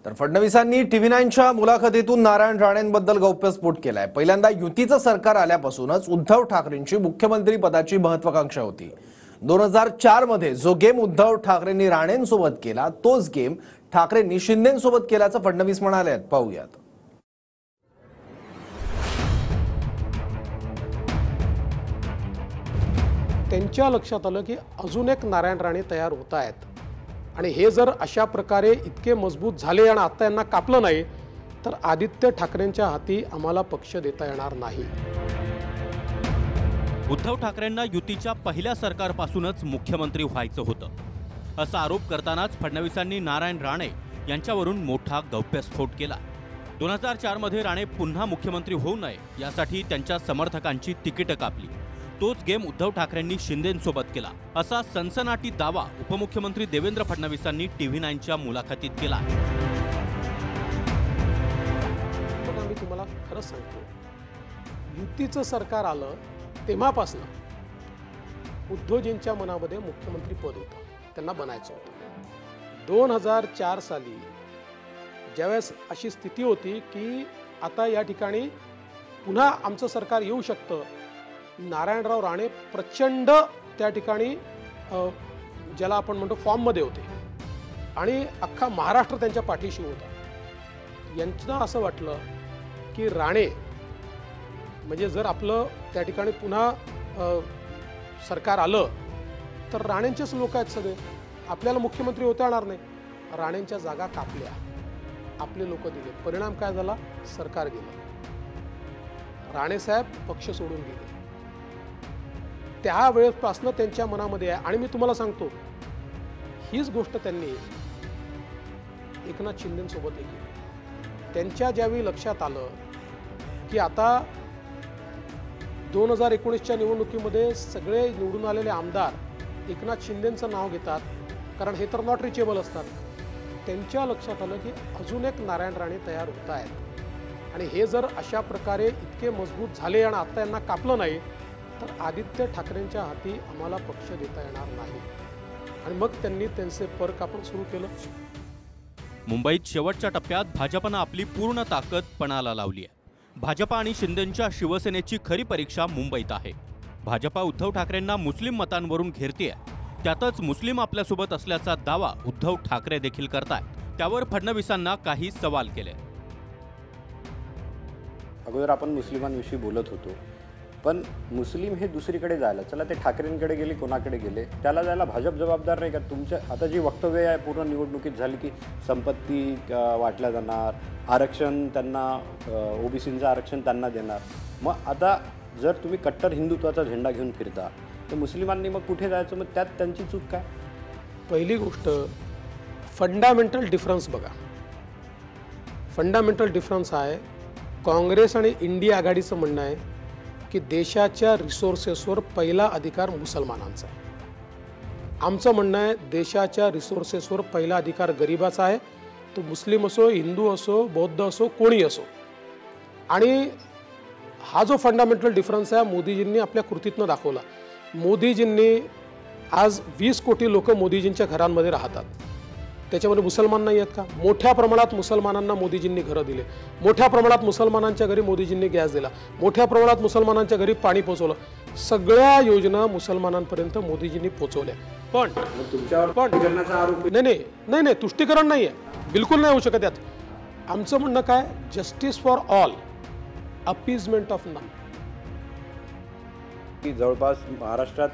तर फडणवीसांनी TV9च्या मुलाखतीतून नारायण राणेंबद्दल गौप्यस्फोट केलाय। पहिल्यांदा युतीचं सरकार आल्यापासूनच उद्धव ठाकरेंची मुख्यमंत्री पदाची महत्त्वाकांक्षा होती। 2004 मध्ये जो गेम उद्धव ठाकरेंनी राणेंसोबत केला तोच गेम ठाकरेंनी शिंदेंसोबत केल्याचं फडणवीस म्हणाले। पाहूयात। त्यांच्या लक्षात आलं की अजून एक नारायण राणे तयार होत आहेत आणि हे जर अशा प्रकारे इतके मजबूत झाले आणि आता यांना कापलं नाही तर आदित्य ठाकरेंच्या हाती आम्हाला पक्ष देता येणार नाही। उद्धव ठाकरेंना युतीच्या पहिल्या सरकारपासूनच मुख्यमंत्री व्हायचं होतं असा आरोप करतानाच फडणवीसांनी नारायण राणे यांच्यावरून मोठा गौप्यस्फोट केला। 2004 मध्ये राणे पुन्हा मुख्यमंत्री होऊ नये यासाठी त्यांच्या समर्थकांची तिकीट कापली। तोच गेम उद्धव ठाकरेंनी शिंदेंसोबत केला असा सनसनाटी दावा उपमुख्यमंत्री देवेंद्र फडणवीसांनी TV9च्या मुलाखतीत केला। मी तुम्हाला खरं सांगतो, युतीचं सरकार आलं तेव्हापासून उद्धवजींच्या मनामध्ये मुख्यमंत्री पद होतं, त्यांना बनायचं होतं। 2004 साली ज्यावेळेस अशी स्थिती होती की आता या ठिकाणी पुन्हा आमचं सरकार येऊ शकतं, नारायणराव राणे प्रचंड त्या ठिकाणी ज्याला आपण म्हणतो फॉर्ममध्ये होते आणि अख्खा महाराष्ट्र त्यांच्या पाठीशी होता। यांना असं वाटलं की राणे म्हणजे जर आपलं त्या ठिकाणी पुन्हा सरकार आलं तर राणेंचेच लोक आहेत सगळे, आपल्याला मुख्यमंत्री होता येणार नाही। राणेंच्या जागा कापल्या, आपले लोक दिले, परिणाम काय झाला? सरकार गेलं, राणेसाहेब पक्ष सोडून गेले। त्यावेळेपासून त्यांच्या मनामध्ये आहे आणि मी तुम्हाला सांगतो हीच गोष्ट त्यांनी एकनाथ शिंदेंसोबत केली। त्यांच्या ज्यावेळी लक्षात आलं की आता 2019च्या निवडणुकीमध्ये सगळे निवडून आलेले आमदार एकनाथ शिंदेंचं नाव घेतात कारण हे तर नॉट रिचेबल असतात, त्यांच्या लक्षात आलं की अजून एक नारायण राणे तयार होत आहेत आणि हे जर अशा प्रकारे इतके मजबूत झाले आणि आता यांना कापलं नाही तर आदित्य ठाकरेंच्या हाती आम्हाला पक्ष देता येणार नाही आणि मग त्यांनी त्यांचे पर कापण सुरू केलं। मुंबईत शेवटच्या टप्प्यात भाजपनं आपली पूर्ण ताकद पणाला लावली आहे। भाजप आणि शिंदेंच्या शिवसेनेची खरी परीक्षा मुंबईत आहे। भाजपा उद्धव ठाकरेंना मुस्लिम मतांवरून घेरतेय, त्यातच मुस्लिम आपल्यासोबत असल्याचा दावा उद्धव ठाकरे देखील करतायत। त्यावर फडणवीसांना काही सवाल केले। अगोदर आपण मुस्लिमांविषयी बोलत होतो, पण मुस्लिम हे दुसरीकडे जायला, चला ते ठाकरेंकडे गेले, कोणाकडे गेले, त्याला जायला भाजप जबाबदार नाही का? तुमच्या आता जी वक्तव्य आहे पूर्ण निवडणुकीत झाली की संपत्ती वाटल्या जाणार, आरक्षण त्यांना, ओबीसींचं आरक्षण त्यांना देणार। मग आता जर तुम्ही कट्टर हिंदुत्वाचा झेंडा घेऊन फिरता तर मुस्लिमांनी मग कुठे जायचं? मग त्यात त्यांची चूक काय? पहिली गोष्ट फंडामेंटल डिफरन्स बघा। फंडामेंटल डिफरन्स आहे काँग्रेस आणि इंडिया आघाडीचं म्हणणं आहे की देशाच्या रिसोर्सेसवर पहिला अधिकार मुसलमानांचा आहे। आमचं म्हणणं आहे देशाच्या रिसोर्सेसवर पहिला अधिकार गरिबाचा आहे, तो मुस्लिम असो, हिंदू असो, बौद्ध असो, कोणी असो। आणि हा जो फंडामेंटल डिफरन्स आहे मोदीजींनी आपल्या कृतीतनं दाखवला। मोदीजींनी आज 20 कोटी लोक मोदीजींच्या घरांमध्ये राहतात, त्याच्यामध्ये मुसलमान नाही आहेत का? मोठ्या प्रमाणात मुसलमानांना मोदीजींनी घरं दिले, मोठ्या प्रमाणात मुसलमानांच्या घरी मोदीजींनी गॅस दिला, मोठ्या प्रमाणात मुसलमानांच्या घरी पाणी पोहोचवलं, सगळ्या योजना मुसलमानांपर्यंत मोदीजींनी पोहोचवल्या। पण नाही तुष्टीकरण नाही आहे, बिलकुल नाही होऊ शकत यात। आमचं म्हणणं काय? Justice for all, appeasement of none. की जवळपास महाराष्ट्रात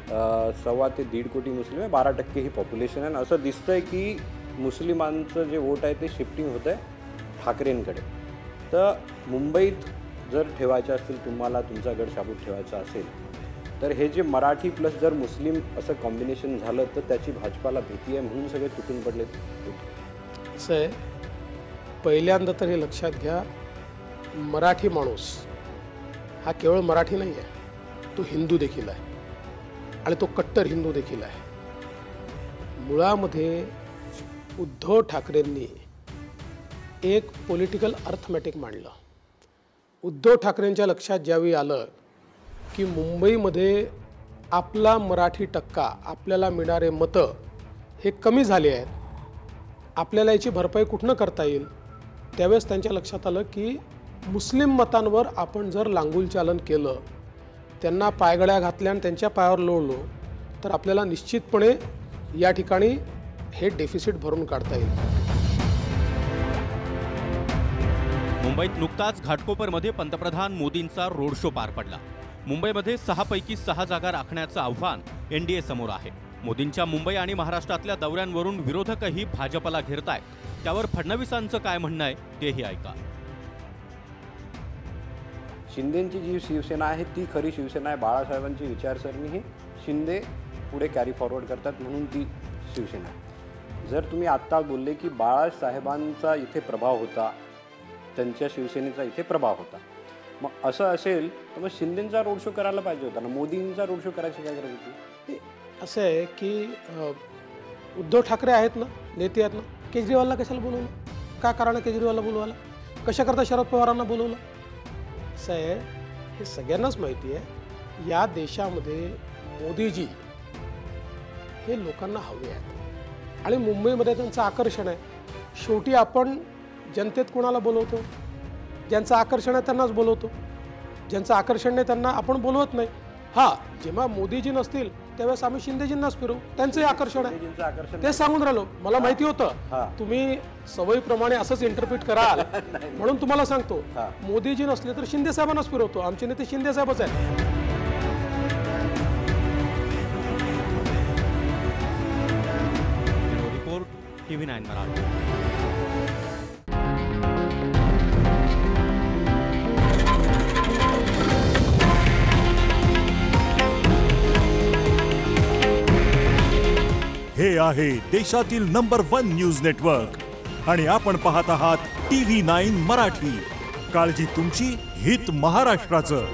1.25 ते 1.5 कोटी मुस्लिम आहे, 12% ही पॉप्युलेशन आहे। असं दिसतंय की मुस्लिमांचं जे वोट आहे ते शिफ्टिंग होत आहे ठाकरेंकडे। तर मुंबईत जर ठेवायचे असतील, तुम्हाला तुमचा गड शाबूत ठेवायचा असेल तर हे जे मराठी प्लस जर मुस्लिम असं कॉम्बिनेशन झालं तर त्याची भाजपाला भीती आहे, म्हणून सगळे तुटून पडलेत। असं आहे, पहिल्यांदा तर हे लक्षात घ्या, मराठी माणूस हा केवळ मराठी नाही आहे, तो हिंदू देखील आहे आणि तो कट्टर हिंदू देखील आहे। मुळामध्ये उद्धव ठाकरेंनी एक पॉलिटिकल अर्थमॅटिक मांडलं। उद्धव ठाकरेंच्या लक्षात ज्यावेळी आलं की मुंबईमध्ये आपला मराठी टक्का, आपल्याला मिळणारे मतं हे कमी झाले आहेत आपल्याला याची भरपाई कुठनं करता येईल, त्यावेळेस त्यांच्या लक्षात आलं की मुस्लिम मतांवर आपण जर लांगुल चालन केलं, त्यांना पायगड्या घातल्या आणि त्यांच्या पायावर लोळलो, तर आपल्याला निश्चितपणे या ठिकाणी हे डेफिसिट भरून काढता येईल. मुंबईत नुकताच घाटकोपरमध्ये पंतप्रधान मोदींचा रोड शो पार पडला. मुंबईमध्ये 6 पैकी 6 जागा राखण्याचं आव्हान एनडीए समोर आहे. मोदींच्या मुंबई आणि महाराष्ट्रातल्या दौऱ्यांवरून विरोधकही भाजपला घेरतायत. त्यावर फडणवीसांचं काय म्हणणं आहे तेही ऐका. शिंदेची जी शिवसेना आहे ती खरी शिवसेना आहे. बाळासाहेबांची विचारसरणी ही शिंदे पुढे कॅरी फॉरवर्ड करतात म्हणून ती शिवसेना आहे. जर तुम्ही आत्ता बोलले की बाळासाहेबांचा इथे प्रभाव होता, त्यांच्या शिवसेनेचा इथे प्रभाव होता, मग असं असेल तर मग शिंदेंचा रोड शो करायला पाहिजे होता ना, मोदींचा रोड शो करायची काय गरज होती? असं आहे की उद्धव ठाकरे आहेत ना, नेते आहेत ना, केजरीवालला कशाला बोलवलं? काय कारण केजरीवालला बोलवायला? कशाकरता शरद पवारांना बोलवलं? असं आहे, हे सगळ्यांनाच माहिती आहे, या देशामध्ये मोदीजी हे लोकांना हवे आहेत आणि मुंबईमध्ये त्यांचं आकर्षण आहे. शेवटी आपण जनतेत कोणाला बोलवतो? ज्यांचं आकर्षण आहे त्यांनाच बोलवतो. ज्यांचं आकर्षण नाही त्यांना आपण बोलवत नाही. हां, जेव्हा मोदीजी नसतील त्यावेळेस आम्ही शिंदेजींनाच फिरू, त्यांचंही आकर्षण आहे. ते सांगून राहिलो, मला माहिती होतं तुम्ही सवयीप्रमाणे असंच इंटरप्रिट कराल म्हणून तुम्हाला सांगतो. मोदीजी नसले तर शिंदे साहेबांनाच फिरवतो. आमचे नेते शिंदे साहेबच आहेत. Report TV9 Marathi. हे आहे देशातील नंबर 1 न्यूज नेटवर्क आणि आपण पाहत आहात TV9 मराठी. काळजी तुमची, हित महाराष्ट्राचं.